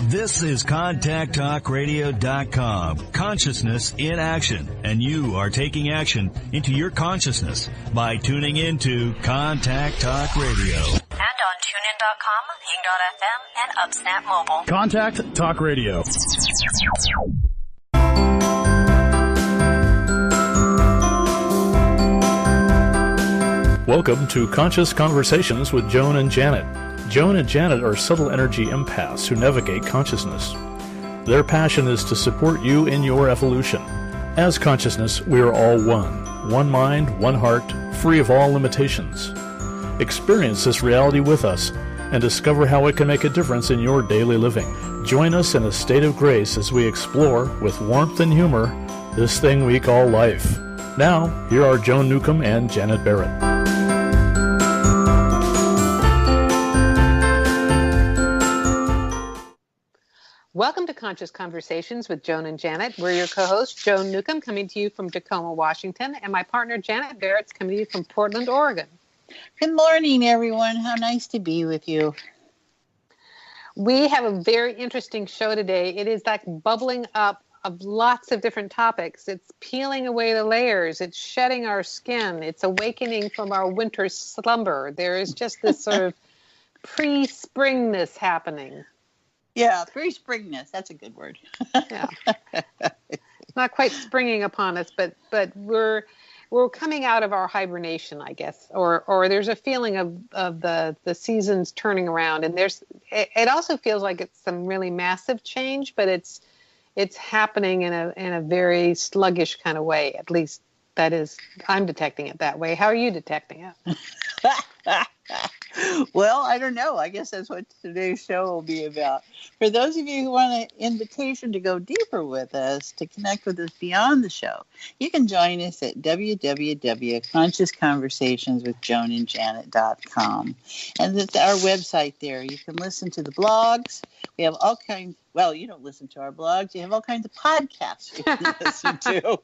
This is ContactTalkRadio.com, consciousness in action, and you are taking action into your consciousness by tuning into Contact Talk Radio. And on TuneIn.com, Ping.fm, and UpSnap Mobile. Contact Talk Radio. Welcome to Conscious Conversations with Joan and Janet. Joan and Janet are subtle energy empaths who navigate consciousness. Their passion is to support you in your evolution. As consciousness, we are all one. One mind, one heart, free of all limitations. Experience this reality with us and discover how it can make a difference in your daily living. Join us in a state of grace as we explore, with warmth and humor, this thing we call life. Now, here are Joan Newcomb and Janet Barrett. Welcome to Conscious Conversations with Joan and Janet. We're your co-host, Joan Newcomb, coming to you from Tacoma, Washington, and my partner, Janet Barrett's coming to you from Portland, Oregon. Good morning, everyone. How nice to be with you. We have a very interesting show today. It is like bubbling up of lots of different topics. It's peeling away the layers. It's shedding our skin. It's awakening from our winter slumber. There is just this sort of pre-springness happening. Yeah, pre-springness. That's a good word. Yeah. It's not quite springing upon us, but we're coming out of our hibernation, I guess, or there's a feeling of the seasons turning around, and it also feels like it's some really massive change, but it's happening in a very sluggish kind of way. At least that is, I'm detecting it that way. How are you detecting it? Well, I don't know. I guess that's what today's show will be about. For those of you who want an invitation to go deeper with us, to connect with us beyond the show, you can join us at www.consciousconversationswithjoanandjanet.com. And it's our website there. You can listen to the blogs. We have all kinds. Well, you don't listen to our blogs. You have all kinds of podcasts you can listen to.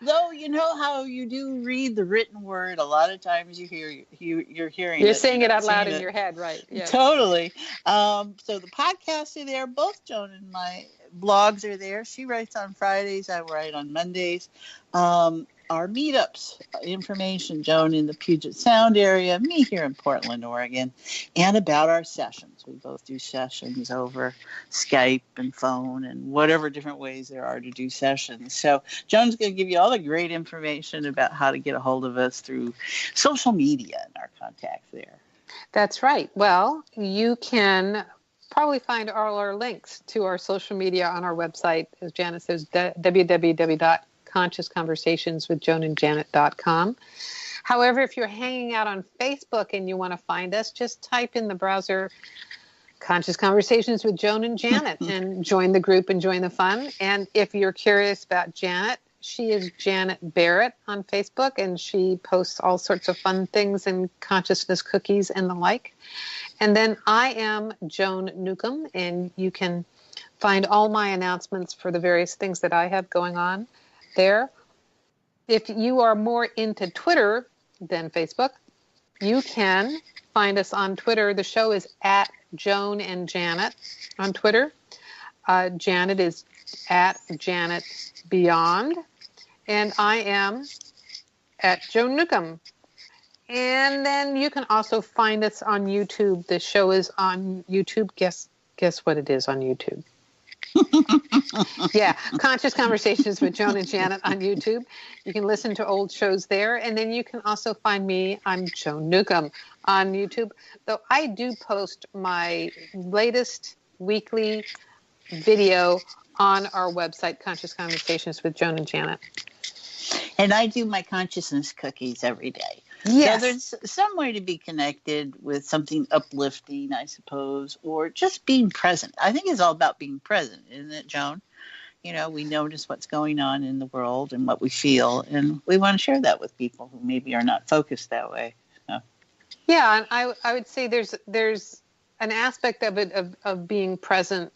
Though, you know how you do read the written word, a lot of times you're hearing You're saying it out loud in your head, right? Yes. Totally. So the podcasts are there. Both Joan and my blogs are there. She writes on Fridays. I write on Mondays. Our meetups, information, Joan in the Puget Sound area, me here in Portland, Oregon, and about our sessions. We both do sessions over Skype and phone and whatever different ways there are to do sessions. So Joan's going to give you all the great information about how to get a hold of us through social media and our contacts there. That's right. Well, you can probably find all our links to our social media on our website, as Janet says, www.consciousconversationswithjoanandjanet.com. However, if you're hanging out on Facebook and you want to find us, just type in the browser Conscious Conversations with Joan and Janet and join the group and join the fun. And if you're curious about Janet, she is Janet Barrett on Facebook, and she posts all sorts of fun things and consciousness cookies and the like. And then I am Joan Newcomb, and you can find all my announcements for the various things that I have going on there. If you are more into Twitter than Facebook, you can find us on Twitter. The show is at Joan and Janet on Twitter. Janet is at Janet Beyond, and I am at Joan Newcomb. And then you can also find us on YouTube. The show is on YouTube. Guess what it is on YouTube? Yeah, Conscious Conversations with Joan and Janet on YouTube. You can listen to old shows there. And then you can also find me, I'm Joan Newcomb, on YouTube. Though I do post my latest weekly video on our website, Conscious Conversations with Joan and Janet. And I do my consciousness cookies every day. Yes. So there's some way to be connected with something uplifting, I suppose, or just being present. I think it's all about being present, isn't it, Joan? You know, we notice what's going on in the world and what we feel, and we want to share that with people who maybe are not focused that way. So. Yeah, and I would say there's an aspect of it of being present,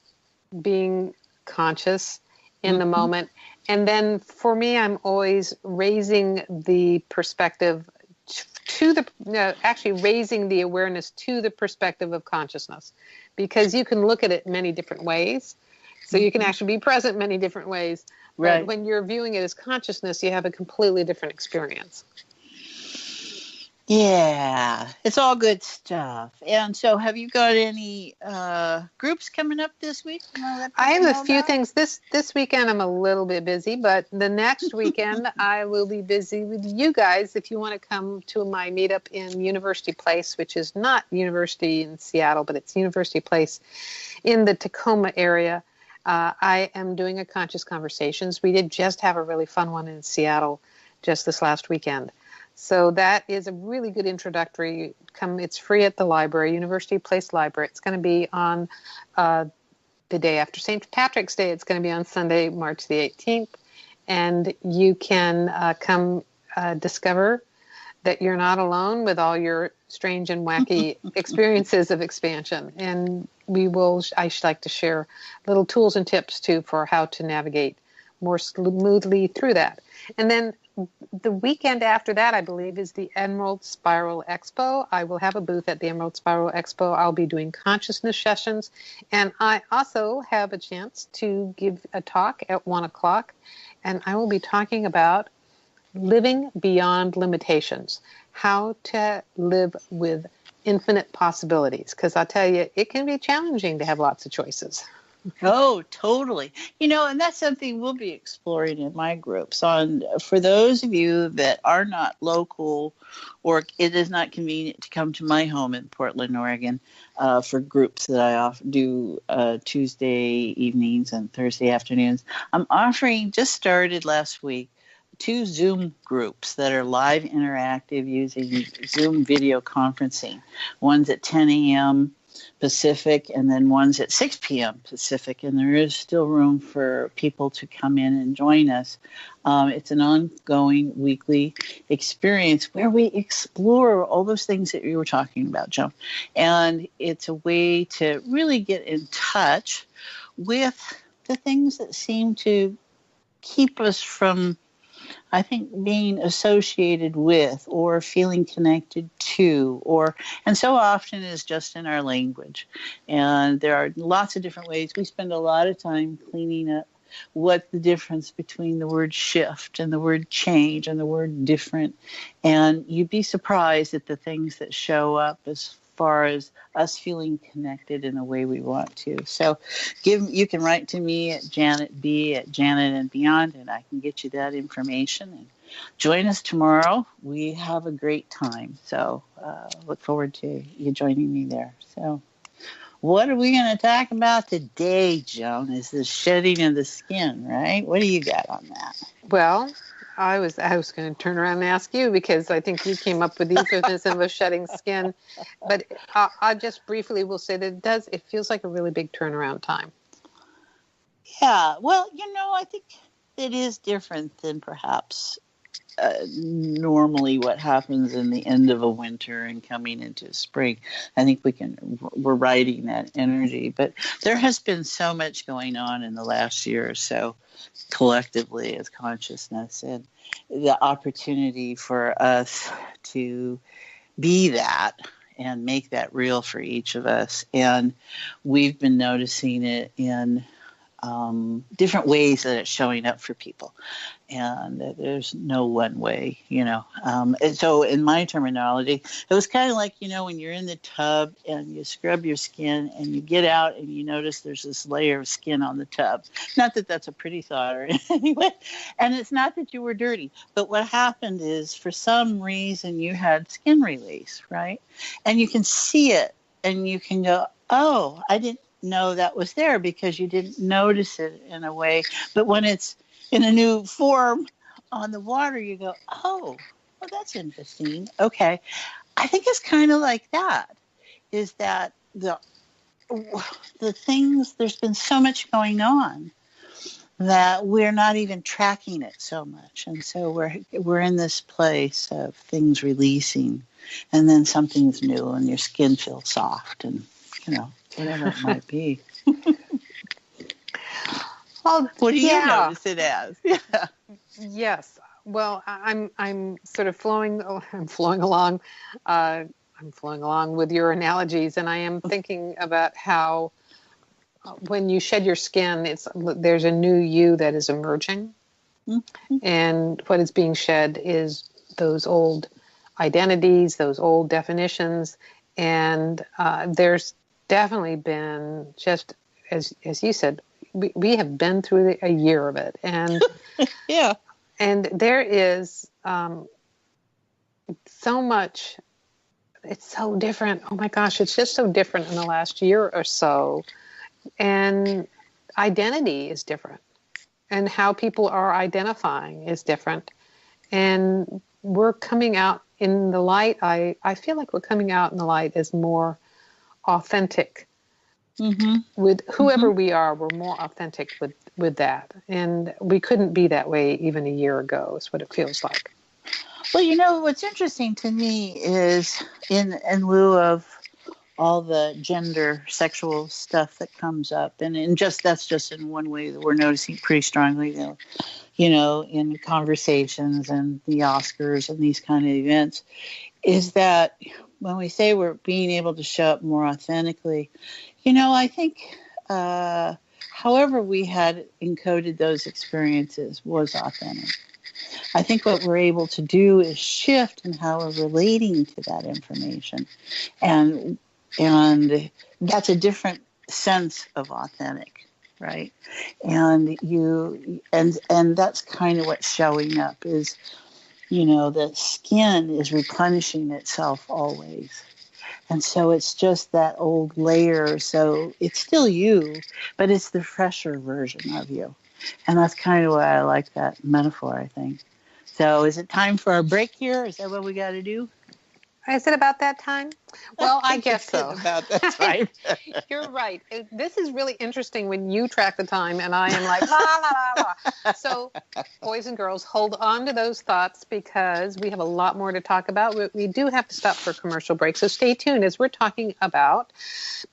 being conscious in the moment. And then for me, I'm always raising the perspective raising the awareness to the perspective of consciousness. because you can look at it many different ways. So you can actually be present many different ways. Right. But when you're viewing it as consciousness, you have a completely different experience. Yeah, it's all good stuff. And so have you got any groups coming up this week? I have a few things. This weekend I'm a little bit busy, but the next weekend I will be busy with you guys if you want to come to my meetup in University Place, which is not University in Seattle, but it's University Place in the Tacoma area. I am doing a Conscious Conversations. We did just have a really fun one in Seattle just this last weekend. So that is a really good introductory. It's free at the library, University Place Library. It's going to be on the day after St. Patrick's Day. It's going to be on Sunday, March the 18th. And you can come discover that you're not alone with all your strange and wacky experiences of expansion. And I should like to share little tools and tips too for how to navigate more smoothly through that. And then the weekend after that, I believe, is the Emerald Spiral Expo. I will have a booth at the Emerald Spiral Expo. I'll be doing consciousness sessions. And I also have a chance to give a talk at 1 o'clock. And I will be talking about living beyond limitations, how to live with infinite possibilities. Because I'll tell you, it can be challenging to have lots of choices. Oh, totally. And that's something we'll be exploring in my groups. For those of you that are not local, or it is not convenient to come to my home in Portland, Oregon, for groups that I often do Tuesday evenings and Thursday afternoons, I'm offering, just started last week, 2 Zoom groups that are live interactive using Zoom video conferencing. One's at 10 a.m. Pacific, and then one's at 6 p.m. Pacific, and there is still room for people to come in and join us. It's an ongoing weekly experience where we explore all those things that you were talking about, Joan. And it's a way to really get in touch with the things that seem to keep us from, I think, being associated with or feeling connected to, and so often is just in our language. And there are lots of different ways. We spend a lot of time cleaning up what the difference between the word shift and the word change and the word different. And you'd be surprised at the things that show up as far as us feeling connected in the way we want to. So you can write to me at Janet B at Janet and Beyond, and I can get you that information. And join us tomorrow. We have a great time. So look forward to you joining me there. So what are we going to talk about today, Joan? Is the shedding of the skin, right? What do you got on that? Well, I was going to turn around and ask you, because I think you came up with the euphemism of shedding skin. But I just briefly will say that it feels like a really big turnaround time. Yeah, well, I think it is different than perhaps normally what happens in the end of a winter and coming into spring. I think we're riding that energy. But there has been so much going on in the last year or so collectively as consciousness, and the opportunity for us to be that and make that real for each of us. And we've been noticing it in different ways that it's showing up for people. And there's no one way, And so in my terminology, it was kind of like, when you're in the tub and you scrub your skin and you get out and you notice there's this layer of skin on the tub. Not that that's a pretty thought or anyway. And it's not that you were dirty. But what happened is, for some reason, you had skin release, right? And you can see it and you can go, oh, I didn't know that was there, because you didn't notice it in a way. But when it's in a new form on the water, you go, oh, well, that's interesting. Okay. I think it's kind of like that, is that the things, there's been so much going on that we're not even tracking it so much. And so we're in this place of things releasing, and then something's new and your skin feels soft and, whatever it might be. Well, what do you notice it as? Yeah. Yes. Well, I'm sort of flowing along. I'm I'm flowing along with your analogies, and I am thinking about how when you shed your skin, there's a new you that is emerging. Mm-hmm. And what is being shed is those old identities, those old definitions. And there's definitely been, just as you said, we have been through a year of it. And yeah. And there is so much, it's so different. Oh my gosh, it's just so different in the last year or so. And identity is different. And how people are identifying is different. And we're coming out in the light. I feel like we're coming out in the light as more authentic. Mm-hmm. With whoever we are, we're more authentic with that. And we couldn't be that way even a year ago, is what it feels like. Well, what's interesting to me is in lieu of all the gender, sexual stuff that comes up, and that's just in one way that we're noticing pretty strongly, in conversations and the Oscars and these kind of events, is that when we say we're being able to show up more authentically, I think however we had encoded those experiences was authentic. I think what we're able to do is shift in how we're relating to that information. And that's a different sense of authentic, right? And that's kind of what's showing up is, the skin is replenishing itself always. And so it's just that old layer. So it's still you, but it's the fresher version of you. And that's kind of why I like that metaphor, I think. So is it time for our break here? Is that what we got to do? Is it about that time? Well, I guess so. About that time. You're right. This is really interesting when you track the time and I am like, la, la, la, la. So, boys and girls, hold on to those thoughts because we have a lot more to talk about. We do have to stop for a commercial break. So stay tuned as we're talking about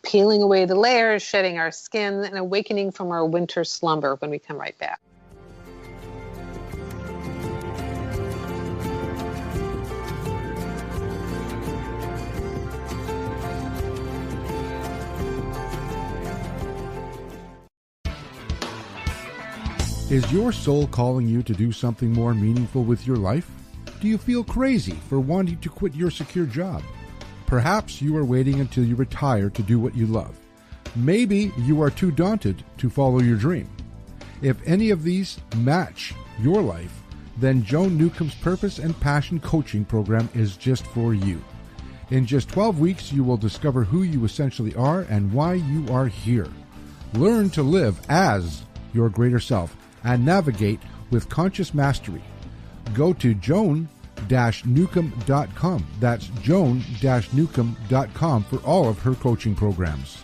peeling away the layers, shedding our skin, and awakening from our winter slumber when we come right back. Is your soul calling you to do something more meaningful with your life? Do you feel crazy for wanting to quit your secure job? Perhaps you are waiting until you retire to do what you love. Maybe you are too daunted to follow your dream. If any of these match your life, then Joan Newcomb's Purpose and Passion Coaching Program is just for you. In just 12 weeks, you will discover who you essentially are and why you are here. Learn to live as your greater self and navigate with conscious mastery. Go to joan-newcomb.com. That's joan-newcomb.com for all of her coaching programs.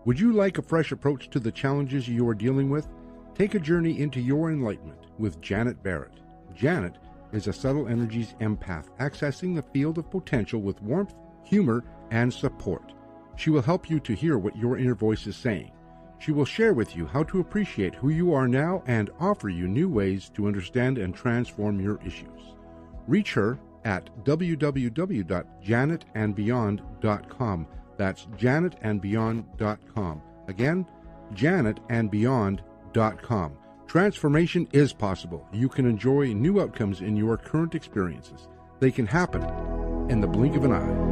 Would you like a fresh approach to the challenges you are dealing with? Take a journey into your enlightenment with Janet Barrett. Janet is a subtle energies empath accessing the field of potential with warmth, humor, and support. She will help you to hear what your inner voice is saying. She will share with you how to appreciate who you are now and offer you new ways to understand and transform your issues. Reach her at www.janetandbeyond.com. That's janetandbeyond.com. Again, janetandbeyond.com. Transformation is possible. You can enjoy new outcomes in your current experiences. They can happen in the blink of an eye.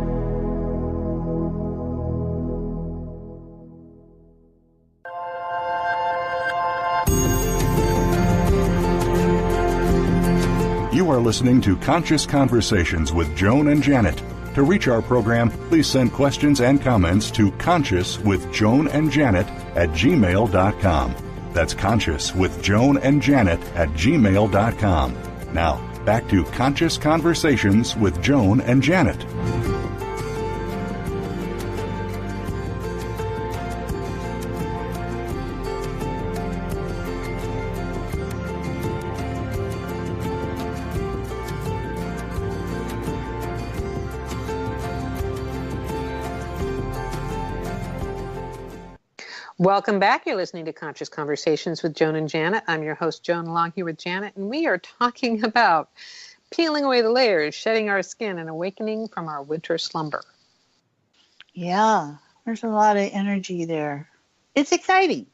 You are listening to Conscious Conversations with Joan and Janet. To reach our program, please send questions and comments to consciouswithjoanandjanet@gmail.com. That's consciouswithjoanandjanet@gmail.com. Now, back to Conscious Conversations with Joan and Janet. Welcome back. You're listening to Conscious Conversations with Joan and Janet. I'm your host, Joan, along here with Janet, and we are talking about peeling away the layers, shedding our skin, and awakening from our winter slumber. Yeah, there's a lot of energy there. It's exciting.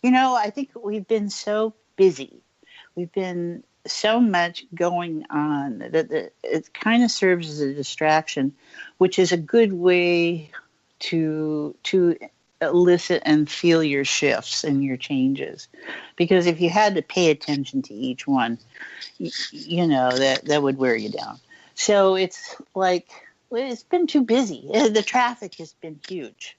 You know, I think we've been so busy. We've been so much going on that it kind of serves as a distraction, which is a good way to elicit and feel your shifts and your changes. Because if you had to pay attention to each one, you know, that would wear you down. So it's like, it's been too busy. The traffic has been huge.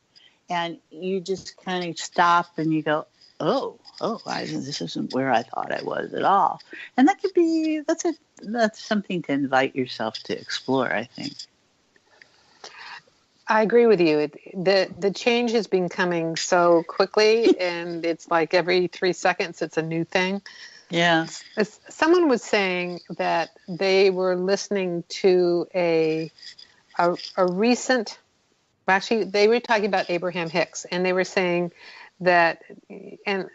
And you just kind of stop and you go, this isn't where I thought I was at all. And that could be, that's something to invite yourself to explore, I think. I agree with you. The change has been coming so quickly, and it's like every 3 seconds it's a new thing. Yeah. Someone was saying that they were listening to a recent, actually they were talking about Abraham Hicks, and they were saying that, and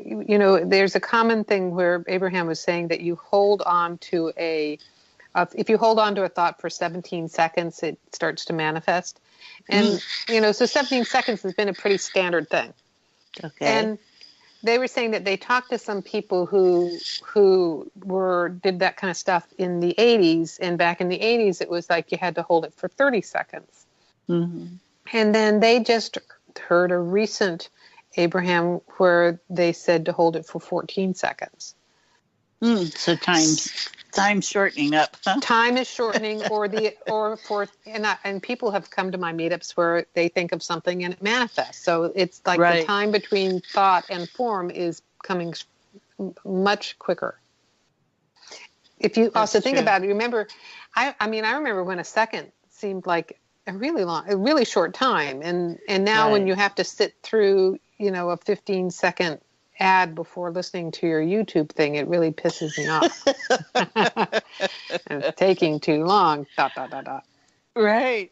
you know, there's a common thing where Abraham was saying that you hold on to if you hold on to a thought for 17 seconds, it starts to manifest. And, you know, so 17 seconds has been a pretty standard thing. Okay. And they were saying that they talked to some people who did that kind of stuff in the 80s. And back in the 80s, it was like you had to hold it for 30 seconds. Mm-hmm. And then they just heard a recent Abraham where they said to hold it for 14 seconds. So time's shortening up, huh? Time is shortening, and people have come to my meetups where they think of something and it manifests. So it's like the time between thought and form is coming much quicker. If you also think about it, remember, I remember when a second seemed like a really short time, and now when you have to sit through, you know, a 15-second ad before listening to your YouTube thing, it really pisses me off. And it's taking too long. ... Right.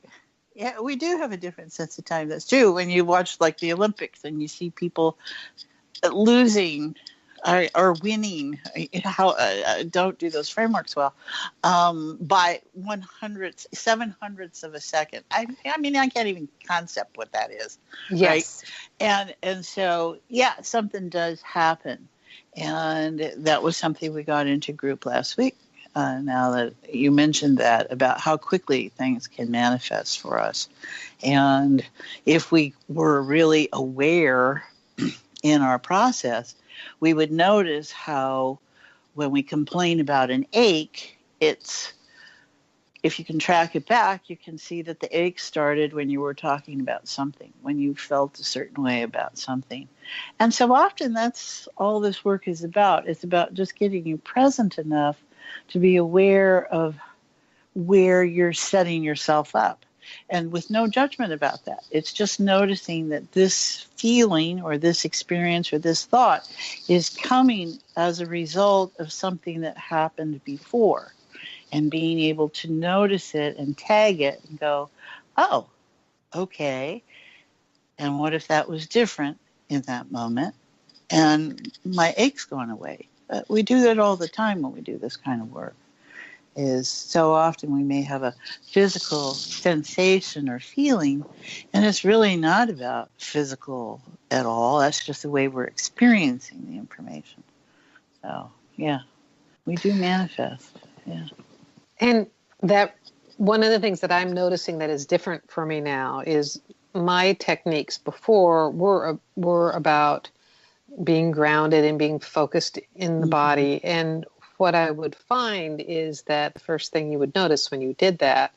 Yeah, we do have a different sense of time. That's true. When you watch like the Olympics and you see people losing or winning, how don't do those frameworks well, by 700ths of a second. I mean, I can't even concept what that is. Yes. Right? And so, yeah, something does happen. And that was something we got into group last week. Now that you mentioned that, about how quickly things can manifest for us. And if we were really aware in our process, we would notice how when we complain about an ache, if you can track it back, you can see that the ache started when you were talking about something, when you felt a certain way about something. And so often that's all this work is about. It's about just getting you present enough to be aware of where you're setting yourself up. And with no judgment about that. It's just noticing that this feeling or this experience or this thought is coming as a result of something that happened before. And being able to notice it and tag it and go, oh, okay. And what if that was different in that moment? And my ache's gone away. We do that all the time when we do this kind of work. Is so often we may have a physical sensation or feeling, and it's really not about physical at all. That's just the way we're experiencing the information. So, yeah, we do manifest. Yeah. And that one of the things that I'm noticing that is different for me now is my techniques before were about being grounded and being focused in the body. And what I would find is that the first thing you would notice when you did that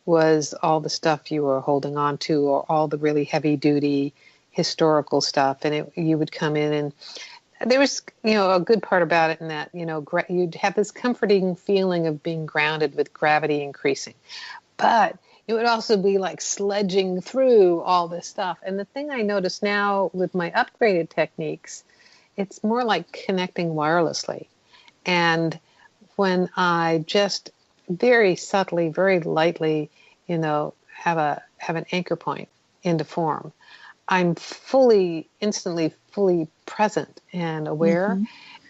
was all the stuff you were holding on to, or all the really heavy duty historical stuff. And you would come in, and there was, you know, a good part about it in that, you know, you'd have this comforting feeling of being grounded with gravity increasing. But it would also be like sledging through all this stuff. And the thing I notice now with my upgraded techniques, it's more like connecting wirelessly. And when I just very subtly, very lightly, you know, have an anchor point into form, I'm instantly fully present and aware, Mm-hmm.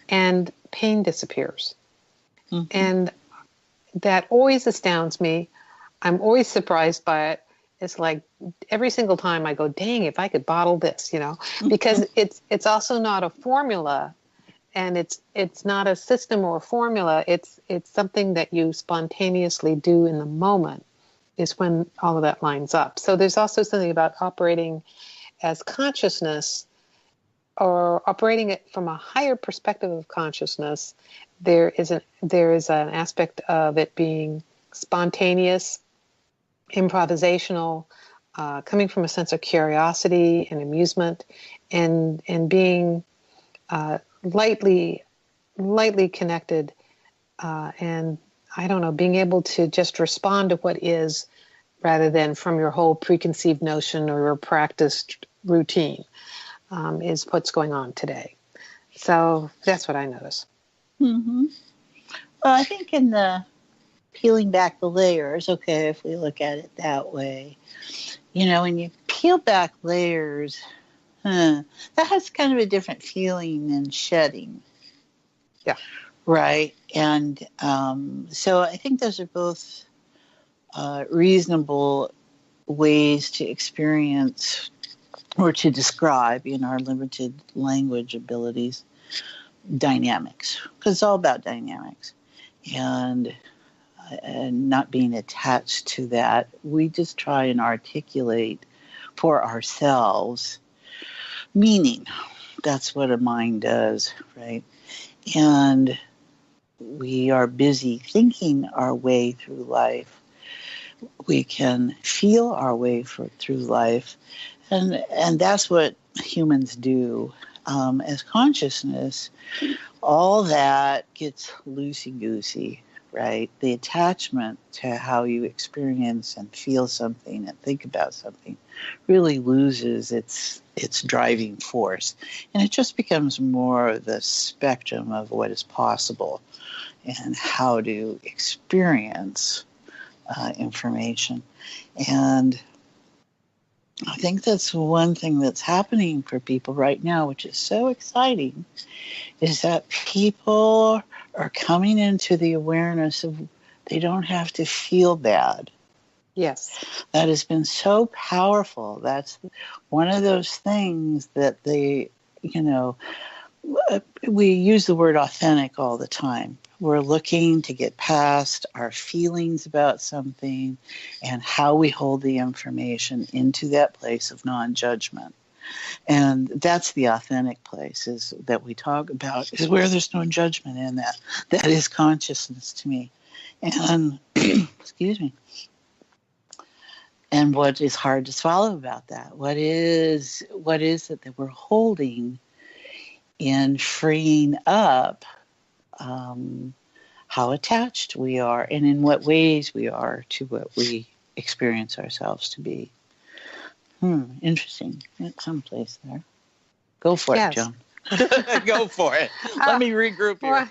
and pain disappears. Mm-hmm. And that always astounds me. I'm always surprised by it. It's like every single time I go, dang, if I could bottle this, because it's also not a formula, and it's not a system or a formula. It's something that you spontaneously do in the moment is when all of that lines up. So there's also something about operating as consciousness, or operating it from a higher perspective of consciousness. There is an aspect of it being spontaneous, improvisational, coming from a sense of curiosity and amusement, and being lightly connected, and I don't know, being able to just respond to what is, rather than from your whole preconceived notion or your practiced routine, is what's going on today. So that's what I notice. Mm-hmm. Well, I think in the peeling back the layers, okay, if we look at it that way, when you peel back layers, that has kind of a different feeling than shedding. Yeah. Right. And so I think those are both reasonable ways to experience or to describe in our limited language abilities dynamics, because it's all about dynamics, and not being attached to that. We just try and articulate for ourselves meaning. That's what a mind does, right? And we are busy thinking our way through life. We can feel our way through life, and that's what humans do. As consciousness, all that gets loosey-goosey, right? The attachment to how you experience and feel something and think about something really loses its driving force, and it just becomes more of the spectrum of what is possible and how to experience information. And I think that's one thing that's happening for people right now, which is so exciting, is that people are coming into the awareness of they don't have to feel bad. Yes. That has been so powerful. That's one of those things that we use the word authentic all the time. We're looking to get past our feelings about something and how we hold the information into that place of non-judgment. And that's the authentic place is that we talk about, is where there's no judgment in that. That is consciousness to me. And, excuse me. And what is hard to swallow about that? What is it that we're holding in freeing up how attached we are and in what ways we are to what we experience ourselves to be? Interesting. That's someplace there. Go for it, Joan. Go for it. Let me regroup here. Well,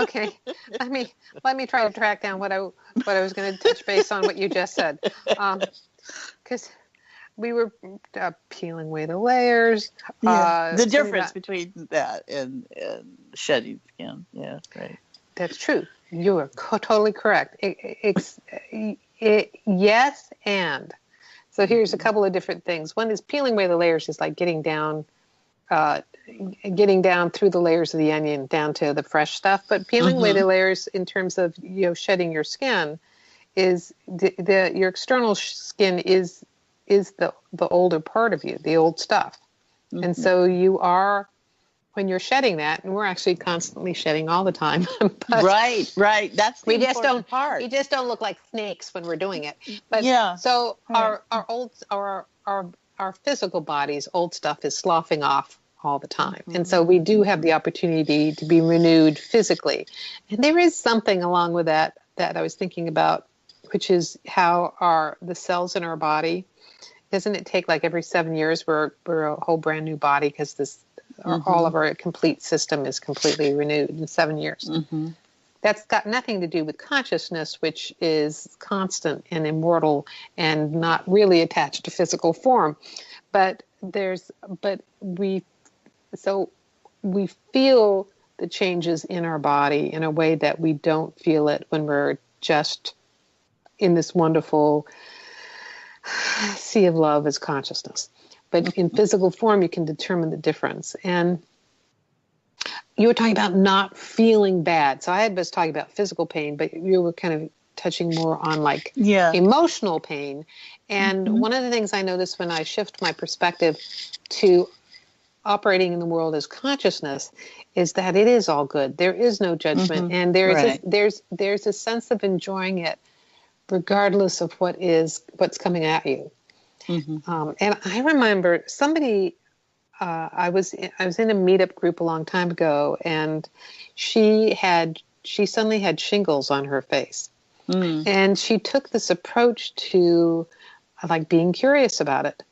okay. Let me try to track down what I was going to touch base on what you just said, because we were peeling away the layers. The difference between that and shedding skin. Yeah, right. That's true. You are totally correct. Yes, and so here's a couple of different things. One is peeling away the layers is like getting down through the layers of the onion down to the fresh stuff. But peeling away the layers in terms of shedding your skin is your external skin is the older part of you, the old stuff, and so you are. When you're shedding that, and we're actually constantly shedding all the time. But right. That's the important part. We just don't look like snakes when we're doing it. But so our physical bodies, old stuff is sloughing off all the time, and so we do have the opportunity to be renewed physically. And there is something along with that I was thinking about, which is how the cells in our body. Doesn't it take like every 7 years we're a whole brand new body because all of our complete system is completely renewed in 7 years. That's got nothing to do with consciousness, which is constant and immortal and not really attached to physical form. But we feel the changes in our body in a way that we don't feel it when we're just in this wonderful sea of love as consciousness. But in physical form, you can determine the difference. And you were talking about not feeling bad. So I was talking about physical pain, but you were kind of touching more on like emotional pain. And one of the things I noticed when I shift my perspective to operating in the world as consciousness is that it is all good. There is no judgment, and there's a sense of enjoying it, regardless of what's coming at you. And I remember somebody. I was in a meetup group a long time ago, and she suddenly had shingles on her face, and she took this approach to like being curious about it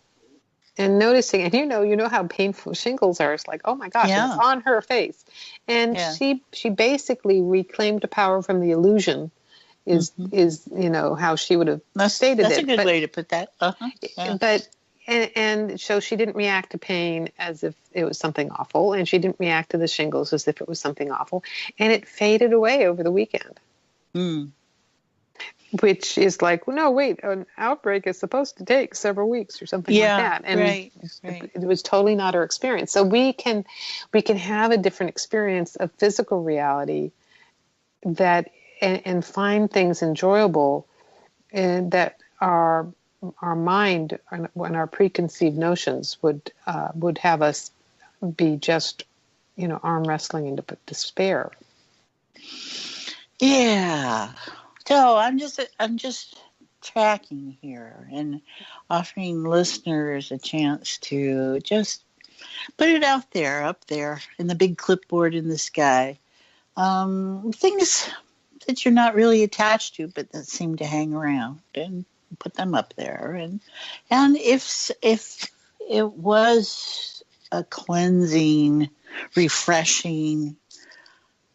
and noticing. And you know how painful shingles are. It's like, oh my gosh, it's on her face, and she basically reclaimed the power from the illusion. Is how she would have stated it. That's a good way to put that. But. And so she didn't react to pain as if it was something awful, and she didn't react to the shingles as if it was something awful, and it faded away over the weekend. Which is like, well, no, wait, an outbreak is supposed to take several weeks or something like that, and it was totally not her experience. So we can have a different experience of physical reality that and find things enjoyable, and that our mind and our preconceived notions would have us be just, arm wrestling into despair. Yeah. So I'm just tracking here and offering listeners a chance to just put it out there, up there in the big clipboard in the sky. Things that you're not really attached to, but that seem to hang around, and put them up there. And if it was a cleansing, refreshing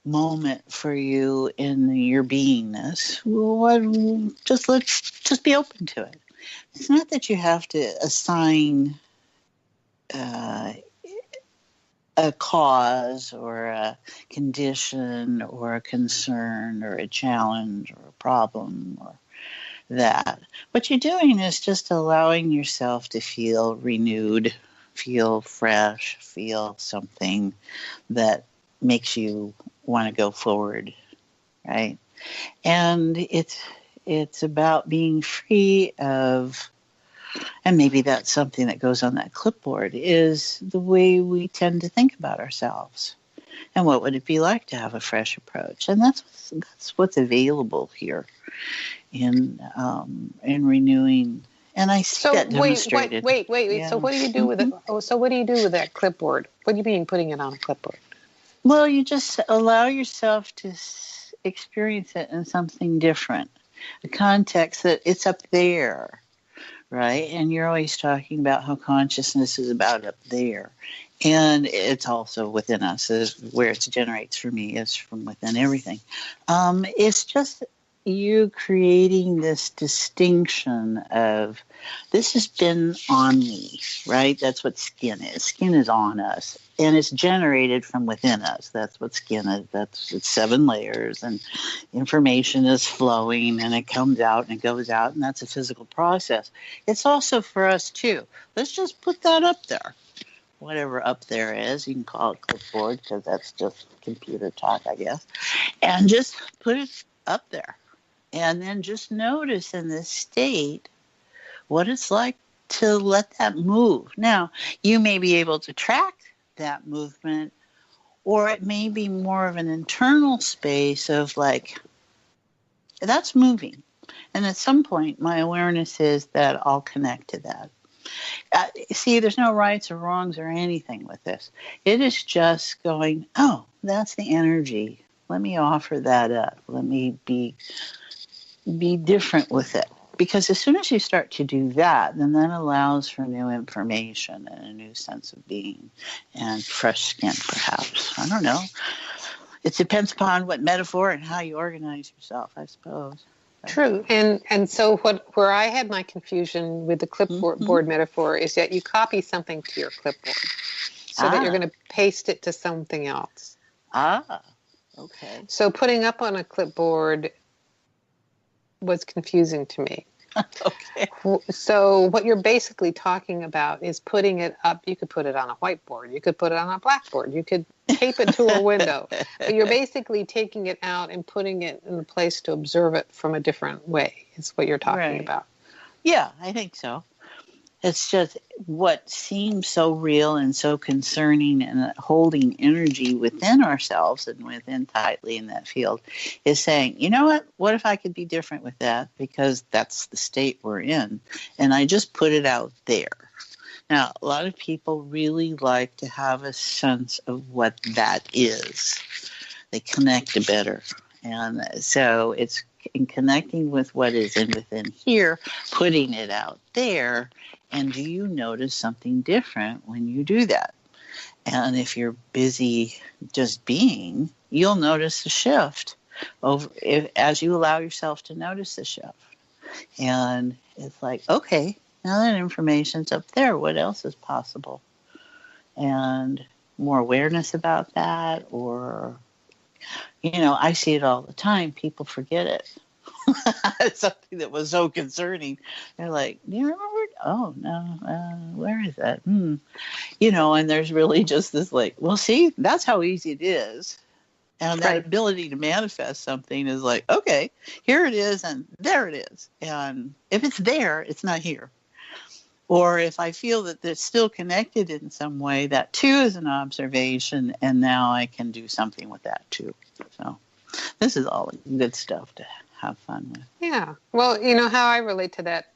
moment for you in your beingness, let's be open to it. It's not that you have to assign a cause or a condition or a concern or a challenge or a problem or that. What you're doing is just allowing yourself to feel renewed, feel fresh, feel something that makes you want to go forward, right? And it's about being free of, and maybe that's something that goes on that clipboard, is the way we tend to think about ourselves. And what would it be like to have a fresh approach? And that's what's available here in renewing. And I see that demonstrated. Wait. Yeah. So what do you do with it? So what do you do with that clipboard? What do you mean putting it on a clipboard? Well, you just allow yourself to experience it in something different, a context that it's up there, right? And you're always talking about how consciousness is about up there. And it's also within us, is where it generates for me is from within everything. It's just you creating this distinction of this has been on me, right? That's what skin is. Skin is on us, and it's generated from within us. That's what skin is. It's 7 layers, and information is flowing, and it comes out and it goes out, and that's a physical process. It's also for us too. Let's just put that up there. Whatever up there is, you can call it clipboard because that's just computer talk, I guess. And just put it up there. And then just notice in this state what it's like to let that move. Now, you may be able to track that movement, or it may be more of an internal space of like, that's moving. And at some point, my awareness is that I'll connect to that. See, there's no rights or wrongs or anything with this. It is just going, oh, that's the energy. Let me offer that up. Let me be different with it. Because as soon as you start to do that, then that allows for new information and a new sense of being and fresh skin, perhaps. I don't know. It depends upon what metaphor and how you organize yourself, I suppose. True. And so where I had my confusion with the clipboard metaphor is that you copy something to your clipboard so that you're going to paste it to something else. Okay. So putting up on a clipboard was confusing to me. Okay. So what you're basically talking about is putting it up. You could put it on a whiteboard. You could put it on a blackboard. You could tape it to a window. But you're basically taking it out and putting it in a place to observe it from a different way is what you're talking about. Yeah, I think so. It's just what seems so real and so concerning and holding energy within ourselves and within tightly in that field is saying, you know what if I could be different with that? Because that's the state we're in. And I just put it out there. Now, a lot of people really like to have a sense of what that is. They connect better. And so it's in connecting with what is within here, putting it out there. And do you notice something different when you do that? And if you're busy just being, you'll notice the shift as you allow yourself to notice the shift. And it's like, okay, now that information's up there, what else is possible? And more awareness about that, or, I see it all the time. People forget it. Something that was so concerning. They're like, do you remember? Oh, no. Where is that? And there's really just this well, see, that's how easy it is. And that ability to manifest something is like, okay, here it is and there it is. And if it's there, it's not here. Or if I feel that it's still connected in some way, that too is an observation. And now I can do something with that too. So this is all good stuff to have fun with. Yeah. Well, how I relate to that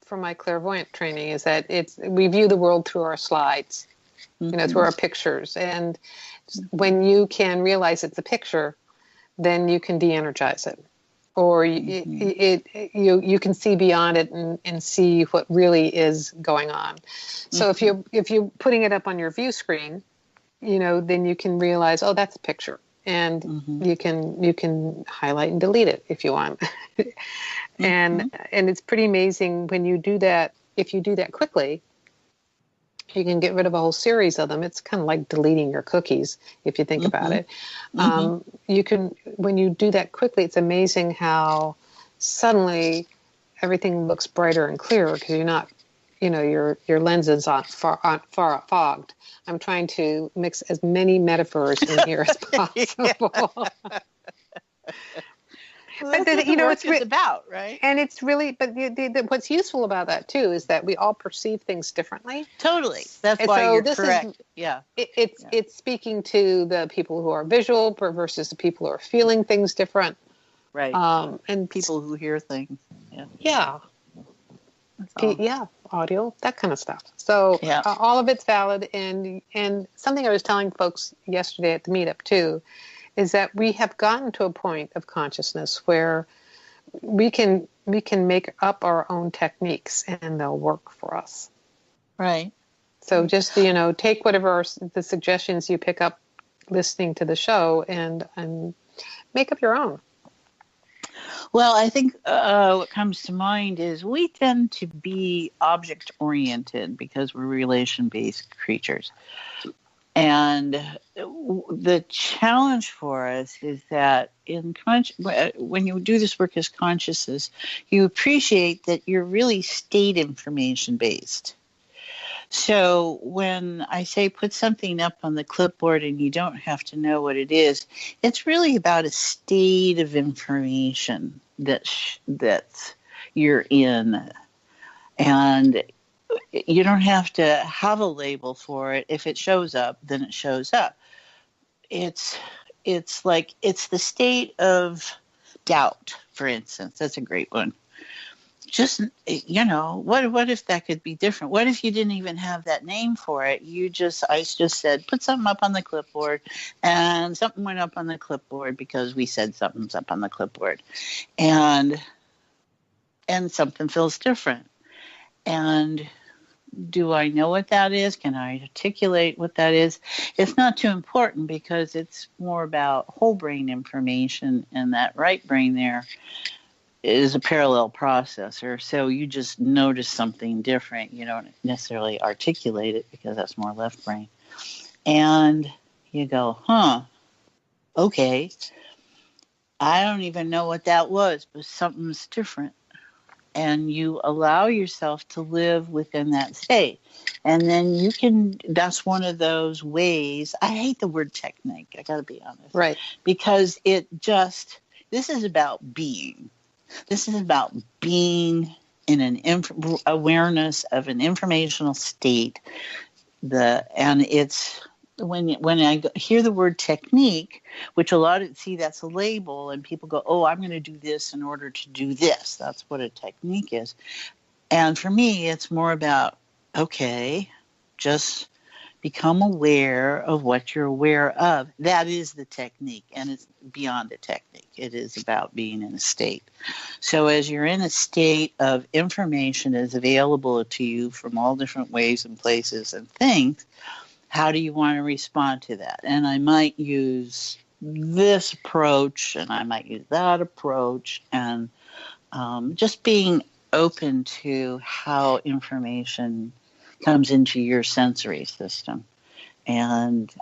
from my clairvoyant training is that we view the world through our slides, through our pictures. And when you can realize it's a picture, then you can de-energize it. Or you can see beyond it and see what really is going on. So if you're putting it up on your view screen, then you can realize, oh, that's a picture. And you can highlight and delete it if you want. And it's pretty amazing when you do that. If you do that quickly, you can get rid of a whole series of them. It's kind of like deleting your cookies if you think about it. You can, when you do that quickly, it's amazing how suddenly everything looks brighter and clearer because you're not, your lenses aren't far fogged. I'm trying to mix as many metaphors in here as possible. But that's what it's about, right? And it's really, but what's useful about that too is that we all perceive things differently. Totally, that's why you're correct. It's speaking to the people who are visual versus the people who are feeling things different, right? And people who hear things. Audio, that kind of stuff. So all of it's valid, and something I was telling folks yesterday at the meetup too is that we have gotten to a point of consciousness where we can make up our own techniques and they'll work for us. Right. So just, take whatever the suggestions you pick up listening to the show and make up your own. Well, I think what comes to mind is we tend to be object-oriented because we're relation-based creatures. And the challenge for us is that when you do this work as consciousness, you appreciate that you're really state information based. So when I say put something up on the clipboard and you don't have to know what it is, it's really about a state of information that you're in. And you don't have to have a label for it. If it shows up, then it shows up. It's the state of doubt, for instance. That's a great one. Just, what if that could be different? What if you didn't even have that name for it? I just said, put something up on the clipboard, and something went up on the clipboard because we said something's up on the clipboard. And something feels different. And do I know what that is? Can I articulate what that is? It's not too important because it's more about whole brain information, and that right brain there is a parallel processor. So you just notice something different. You don't necessarily articulate it because that's more left brain. And you go, okay, I don't even know what that was, but something's different. And you allow yourself to live within that state. And then you can, that's one of those ways. I hate the word technique, I got to be honest. Right. Because this is about being. This is about being in an awareness of an informational state. And it's, when I hear the word technique, which that's a label, and people go, oh, I'm going to do this in order to do this. That's what a technique is. And for me, it's more about, okay, just become aware of what you're aware of. That is the technique, and it's beyond a technique. It is about being in a state. So as you're in a state of information is available to you from all different ways and places and things, how do you want to respond to that? And I might use this approach, and I might use that approach, and just being open to how information comes into your sensory system, and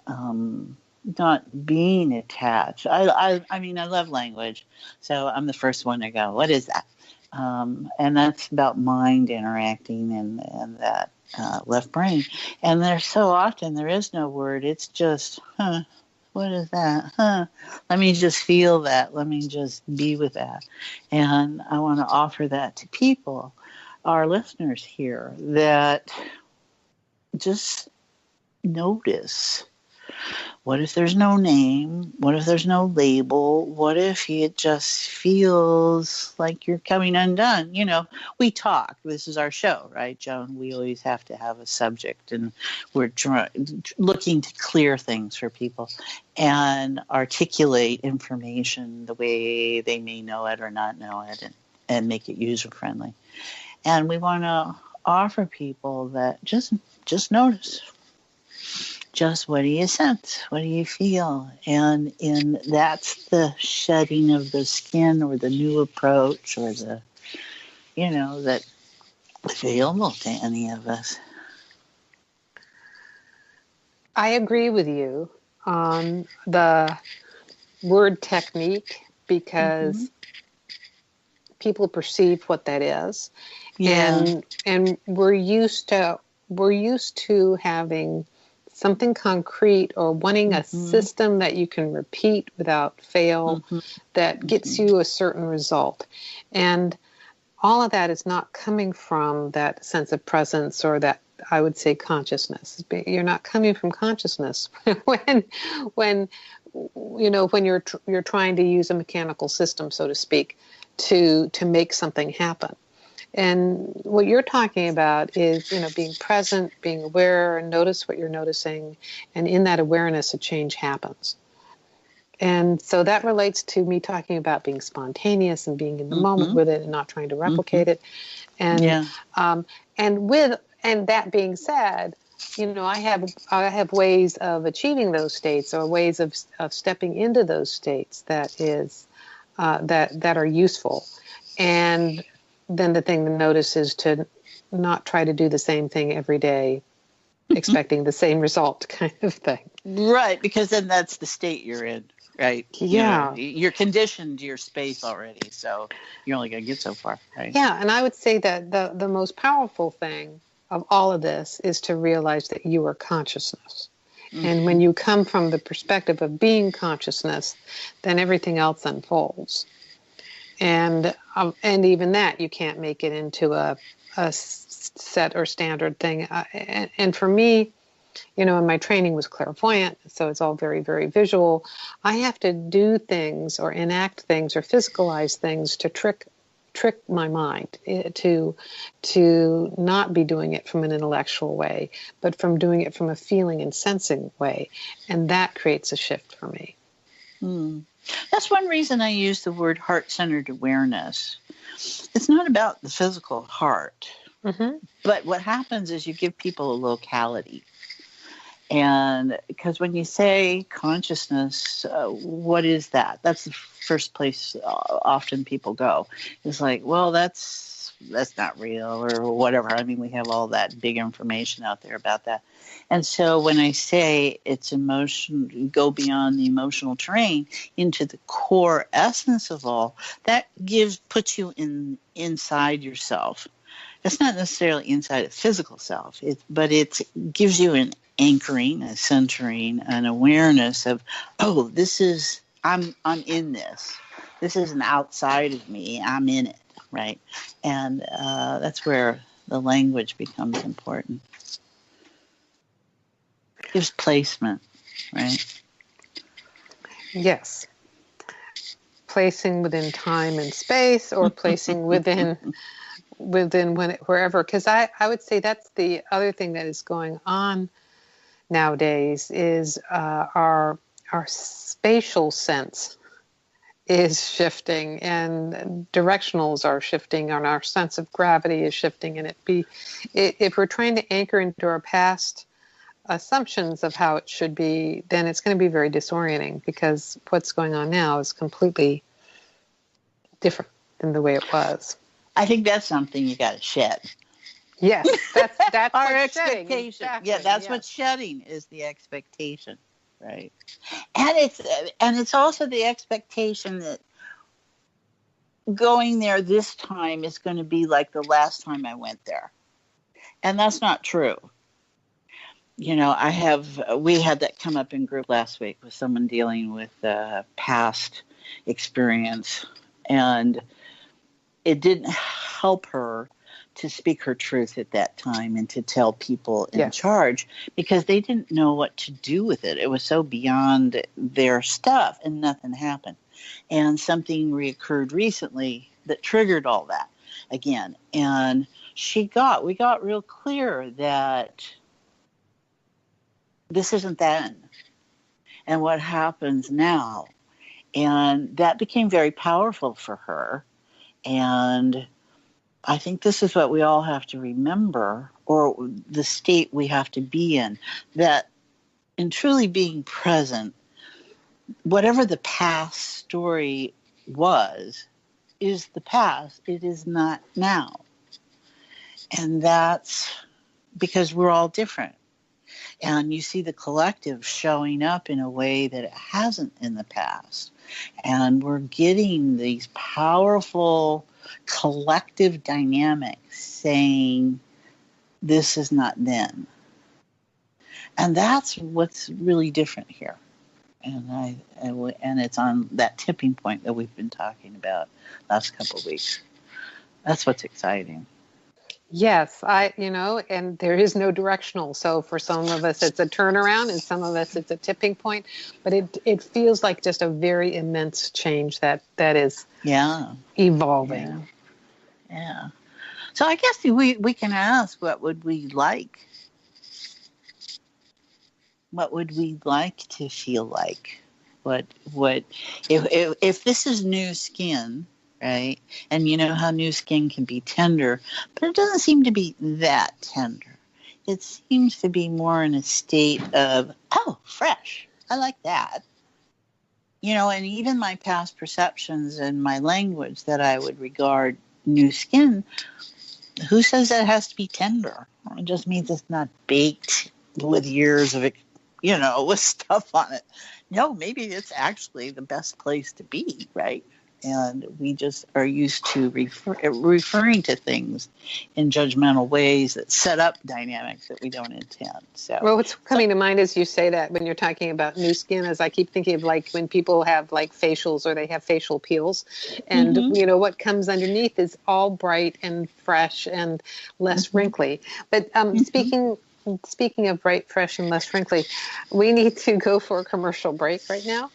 not being attached. I mean, I love language, so I'm the first one to go, what is that? And that's about mind interacting and that left brain. And there's so often there is no word. It's just, what is that? Let me just feel that. Let me just be with that. And I want to offer that to people, our listeners here, that just notice. What if there's no name? What if there's no label? What if it just feels like you're coming undone? You know, we talk. This is our show, right, Joan? We always have to have a subject, and we're looking to clear things for people and articulate information the way they may know it or not know it, and make it user-friendly. And we want to offer people that just notice. Just what do you sense? What do you feel? And that's the shedding of the skin, or the new approach, or the, that's available to any of us. I agree with you on the word technique, because people perceive what that is. Yeah. And we're used to having something concrete, or wanting a system that you can repeat without fail, that gets you a certain result. And all of that is not coming from that sense of presence, or that, I would say, consciousness. You're not coming from consciousness when you're trying to use a mechanical system, so to speak, to make something happen. And what you're talking about is, being present, being aware, and notice what you're noticing. And in that awareness, a change happens. And so that relates to me talking about being spontaneous and being in the moment with it, and not trying to replicate it. And and that being said, I have ways of achieving those states, or ways of stepping into those states that are useful. And then the thing to notice is to not try to do the same thing every day, expecting the same result, kind of thing. Right, because then that's the state you're in, right? Yeah. You're conditioned to your space already, so you're only going to get so far, right? Yeah, and I would say that the most powerful thing of all of this is to realize that you are consciousness. And when you come from the perspective of being consciousness, then everything else unfolds. And even that, you can't make it into a set or standard thing. And for me, and my training was clairvoyant, so it's all very, very visual. I have to do things, or enact things, or physicalize things to trick my mind to not be doing it from an intellectual way, but from doing it from a feeling and sensing way. And that creates a shift for me. That's one reason I use the word heart-centered awareness. It's not about the physical heart, but what happens is you give people a locality. And because when you say consciousness, what is that? That's the first place often people go. It's like, well, that's not real or whatever. I mean, we have all that big information out there about that. And so when I say it's emotion, go beyond the emotional terrain into the core essence of all, that puts you inside yourself. It's not necessarily inside a physical self, but it gives you an anchoring, a centering, an awareness of, oh, I'm in this. This isn't outside of me. I'm in it, right? And that's where the language becomes important. Gives placement, right? Yes. Placing within time and space, or placing within wherever. Because I would say that's the other thing that is going on nowadays is our spatial sense is shifting, and directionals are shifting, and our sense of gravity is shifting. And if we're trying to anchor into our past assumptions of how it should be, then it's going to be very disorienting, because what's going on now is completely different than the way it was. I think that's something you got to shed. Yes, that's our what's expectation. Shedding. Exactly. Yeah, that's what's shedding, is the expectation, right? And it's also the expectation that going there this time is going to be like the last time I went there, and that's not true. You know, we had that come up in group last week with someone dealing with past experience, and it didn't help her to speak her truth at that time and to tell people in charge, because they didn't know what to do with it. It was so beyond their stuff, and nothing happened. And something reoccurred recently that triggered all that again. And we got real clear that this isn't then, and what happens now. And that became very powerful for her. And I think this is what we all have to remember, or the state we have to be in, that in truly being present, whatever the past story was, is the past. It is not now. And that's because we're all different. And you see the collective showing up in a way that it hasn't in the past. And we're getting these powerful collective dynamics saying, this is not then. And that's what's really different here. And it's on that tipping point that we've been talking about last couple of weeks. That's what's exciting. Yes, and there is no directional. So for some of us, it's a turnaround, and some of us, it's a tipping point. But it feels like just a very immense change that is evolving. Yeah. So I guess we can ask, what would we like? What would we like to feel like? What if this is new skin? Right? And you know how new skin can be tender, but it doesn't seem to be that tender. It seems to be more in a state of, oh, fresh. I like that. You know, and even my past perceptions and my language that I would regard new skin, who says that has to be tender? It just means it's not baked with years of, with stuff on it. No, maybe it's actually the best place to be, right? And we just are used to referring to things in judgmental ways that set up dynamics that we don't intend. Well, what's coming to mind as you say that, when you're talking about new skin, is I keep thinking of like when people have like facials, or they have facial peels, and what comes underneath is all bright and fresh and less wrinkly. But speaking of bright, fresh, and less wrinkly, we need to go for a commercial break right now.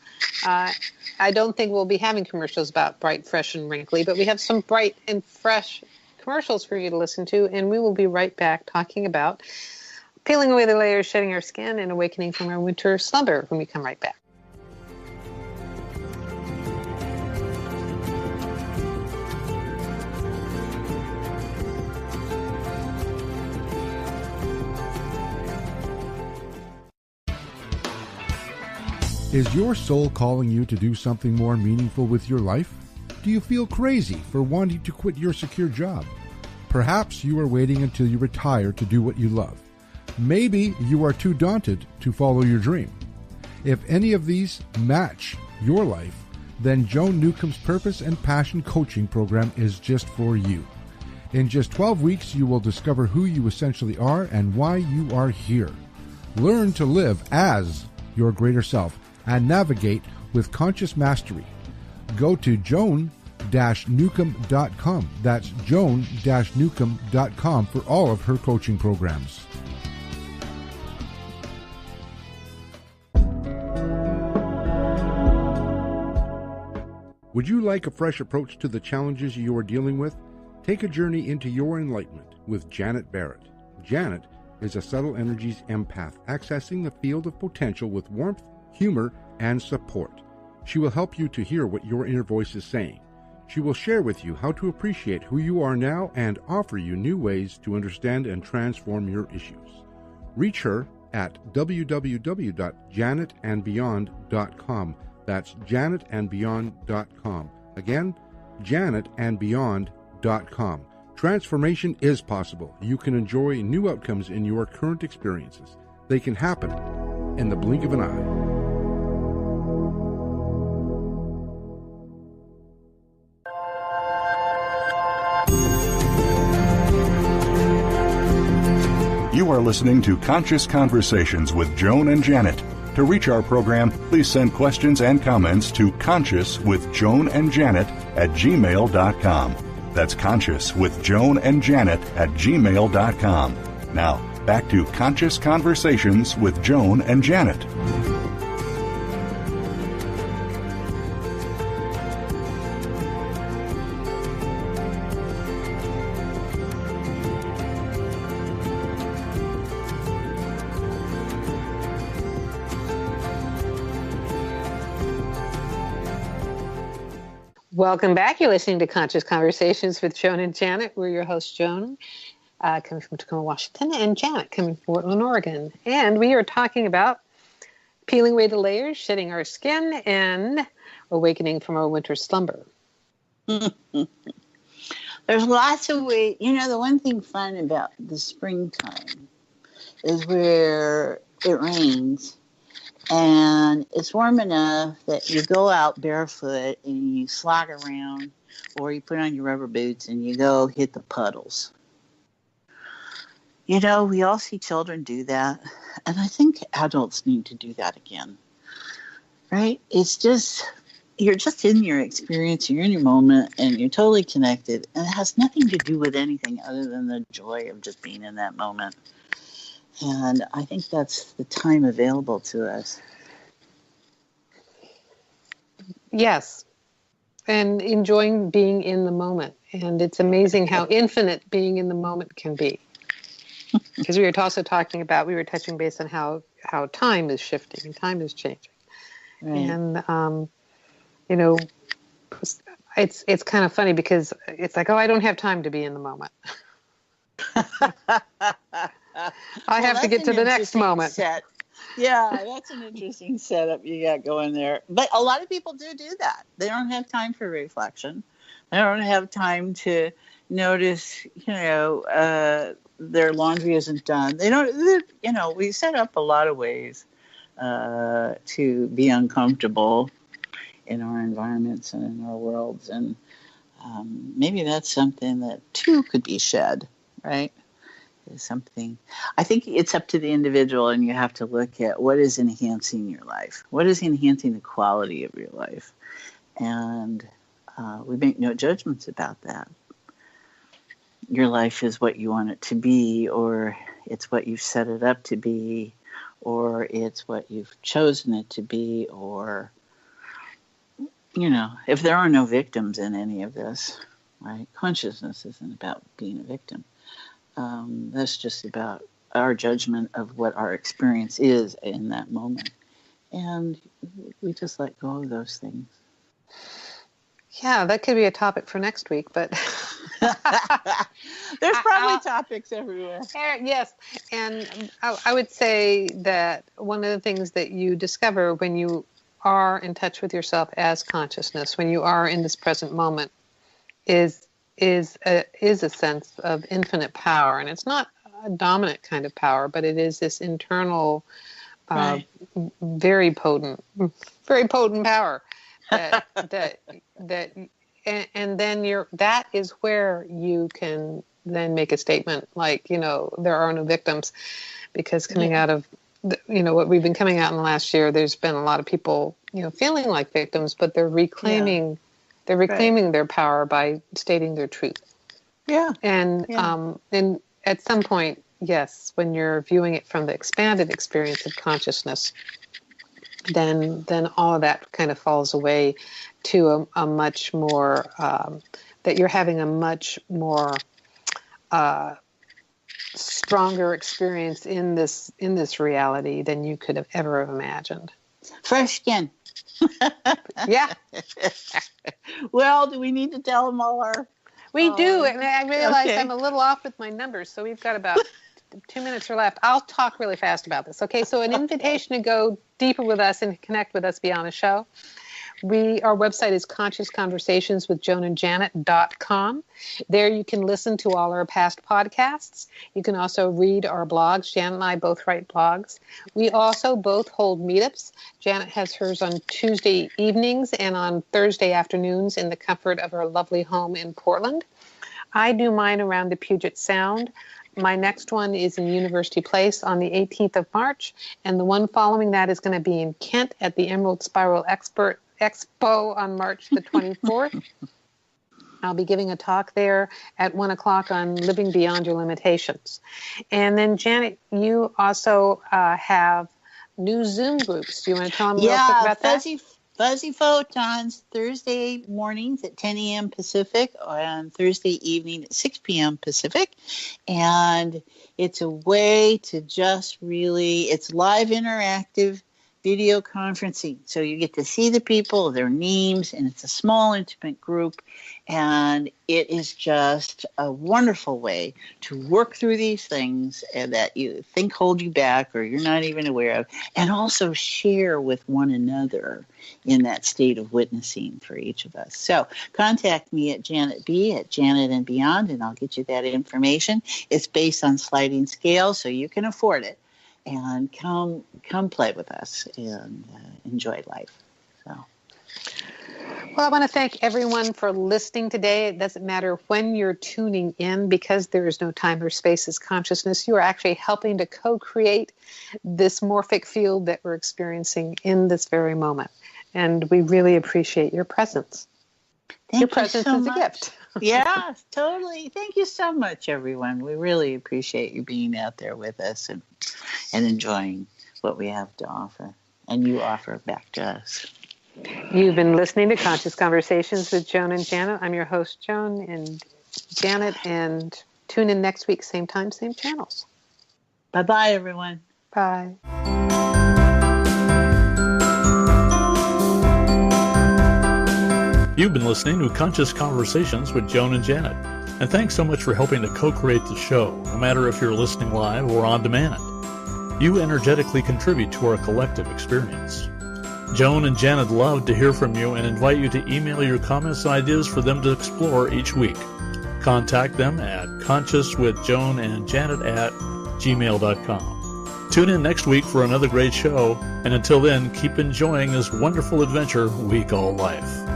I don't think we'll be having commercials about bright, fresh, and wrinkly, but we have some bright and fresh commercials for you to listen to, and we will be right back talking about peeling away the layers, shedding our skin, and awakening from our winter slumber when we come right back. Is your soul calling you to do something more meaningful with your life? Do you feel crazy for wanting to quit your secure job? Perhaps you are waiting until you retire to do what you love. Maybe you are too daunted to follow your dream. If any of these match your life, then Joan Newcomb's Purpose and Passion Coaching Program is just for you. In just 12 weeks, you will discover who you essentially are and why you are here. Learn to live as your greater self and navigate with conscious mastery. Go to joan-newcomb.com. That's joan-newcomb.com for all of her coaching programs. Would you like a fresh approach to the challenges you are dealing with? Take a journey into your enlightenment with Janet Barrett. Janet is a subtle energies empath, accessing the field of potential with warmth, humor, and support. She will help you to hear what your inner voice is saying. She will share with you how to appreciate who you are now and offer you new ways to understand and transform your issues. Reach her at www.janetandbeyond.com. That's janetandbeyond.com. Again, janetandbeyond.com. Transformation is possible. You can enjoy new outcomes in your current experiences. They can happen in the blink of an eye. You are listening to Conscious Conversations with Joan and Janet. To reach our program, please send questions and comments to consciouswithjoanandjanet@gmail.com. That's consciouswithjoanandjanet@gmail.com. Now, back to Conscious Conversations with Joan and Janet. Welcome back. You're listening to Conscious Conversations with Joan and Janet. We're your host, Joan, coming from Tacoma, Washington, and Janet, coming from Portland, Oregon. And we are talking about peeling away the layers, shedding our skin, and awakening from our winter slumber. There's lots of ways. You know, the one thing fun about the springtime is where it rains. And it's warm enough that you go out barefoot and you slog around, or you put on your rubber boots and you go hit the puddles. You know, we all see children do that. And I think adults need to do that again. Right? It's just, you're just in your experience, you're in your moment, and you're totally connected. And it has nothing to do with anything other than the joy of just being in that moment. And I think that's the time available to us. Yes. And enjoying being in the moment. And it's amazing how infinite being in the moment can be. Because we were also talking about, we were touching base on how time is shifting and time is changing. Right. And, you know, it's kind of funny because it's like, oh, I don't have time to be in the moment. I have to get to the next moment. Yeah, that's an interesting setup you got going there. But a lot of people do that. They don't have time for reflection. They don't have time to notice, you know, their laundry isn't done. They don't, you know, we set up a lot of ways to be uncomfortable in our environments and in our worlds. And maybe that's something that too could be shed, right? Is something. I think it's up to the individual, and you have to look at what is enhancing your life. What is enhancing the quality of your life? And we make no judgments about that. Your life is what you want it to be, or it's what you've set it up to be, or it's what you've chosen it to be, or, you know, if there are no victims in any of this, right? Consciousness isn't about being a victim. That's just about our judgment of what our experience is in that moment. And we just let go of those things. Yeah, that could be a topic for next week, but there's probably topics everywhere. Yes, and I would say that one of the things that you discover when you are in touch with yourself as consciousness, when you are in this present moment, is a sense of infinite power. And it's not a dominant kind of power, but it is this internal, Right. very potent power that and then that is where you can then make a statement like, there are no victims, because coming out of what we've been coming out in the last year, there's been a lot of people, feeling like victims, but they're reclaiming their power by stating their truth. Yeah. And at some point, yes, when you're viewing it from the expanded experience of consciousness, then all of that kind of falls away to a much more that you're having a much more stronger experience in this reality than you could have ever imagined. Fresh skin. Yeah. Well, do we need to tell them all our... We do, and I realize okay. I'm a little off with my numbers, so we've got about 2 minutes left. I'll talk really fast about this. Okay, so an invitation to go deeper with us and connect with us beyond the show. Our website is consciousconversationswithjoanandjanet.com. There you can listen to all our past podcasts. You can also read our blogs. Janet and I both write blogs. We also both hold meetups. Janet has hers on Tuesday evenings and on Thursday afternoons in the comfort of her lovely home in Portland. I do mine around the Puget Sound. My next one is in University Place on the 18th of March, and the one following that is going to be in Kent at the Emerald Spiral Expo on March the 24th. I'll be giving a talk there at 1 o'clock on living beyond your limitations. And then, Janet, you also have new Zoom groups. Do you want to tell them real quick about that? Fuzzy Photons, Thursday mornings at 10 a.m. Pacific, and Thursday evening at 6 p.m. Pacific. And it's a way to just it's live interactive video conferencing. So you get to see the people, their names, and it's a small, intimate group. And it is just a wonderful way to work through these things and that you think hold you back or you're not even aware of, and also share with one another in that state of witnessing for each of us. So contact me at Janet B at Janet and Beyond, and I'll get you that information. It's based on sliding scale, so you can afford it. And come play with us and enjoy life. So. Well, I want to thank everyone for listening today. It doesn't matter when you're tuning in, because there is no time or space as consciousness. You are actually helping to co-create this morphic field that we're experiencing in this very moment. And we really appreciate your presence. Your presence is a gift. Yeah, totally. Thank you so much, everyone. We really appreciate you being out there with us and enjoying what we have to offer, and you offer back to us. You've been listening to Conscious Conversations with Joan and Janet. I'm your host, Joan and Janet, and tune in next week, same time, same channels. Bye-bye, everyone. Bye. You've been listening to Conscious Conversations with Joan and Janet. And thanks so much for helping to co-create the show, no matter if you're listening live or on demand. You energetically contribute to our collective experience. Joan and Janet love to hear from you and invite you to email your comments and ideas for them to explore each week. Contact them at consciouswithjoanandjanet@gmail.com. Tune in next week for another great show, and until then, keep enjoying this wonderful adventure we call life.